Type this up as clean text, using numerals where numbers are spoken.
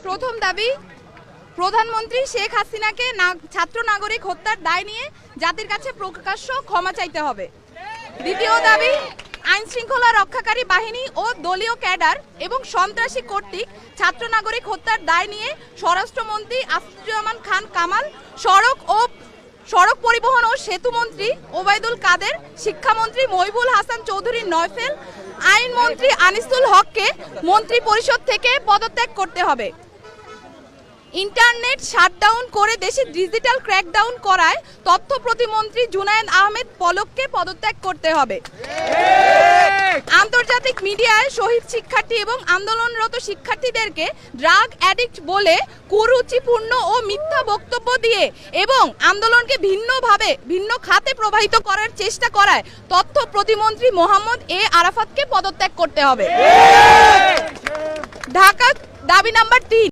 প্রথম দাবি, প্রধানমন্ত্রী শেখ হাসিনাকে ছাত্র নাগরিক হত্যার দায় নিয়ে জাতির কাছে প্রকাশ্য ক্ষমা চাইতে হবে। দ্বিতীয় দাবি, আইন শৃঙ্খলা রক্ষাকারী বাহিনী ও দলীয় ক্যাডার এবং সন্ত্রাসী কর্তৃক ছাত্র নাগরিক হত্যার দায় নিয়ে স্বরাষ্ট্রমন্ত্রী আসিফুজ্জামান খান কামাল, সড়ক পরিবহন ও সেতু মন্ত্রী ওবায়দুল কাদের, শিক্ষামন্ত্রী মহিবুল হাসান চৌধুরী নয়ফেল, আইনমন্ত্রী আনিসুল হককে মন্ত্রী পরিষদ থেকে পদত্যাগ করতে হবে। ইন্টারনেট শাটডাউন করে দেশে ডিজিটাল ক্র্যাকডাউন করায় তথ্য প্রতিমন্ত্রী জুনায়েদ আহমেদ পলককে পদত্যাগ করতে হবে। আন্তর্জাতিক মিডিয়ায় শহীদ শিক্ষার্থী এবং আন্দোলনরত শিক্ষার্থীদেরকে ড্রাগ অ্যাডিক্ট বলে কুরুচিপূর্ণ ও মিথ্যা বক্তব্য দিয়ে এবং আন্দোলনকে ভিন্ন খাতে প্রবাহিত করার চেষ্টা করায় তথ্য প্রতিমন্ত্রী মোহাম্মদ এ আরাফাতকে পদত্যাগ করতে হবে। ঢাকা দাবি নাম্বার 3।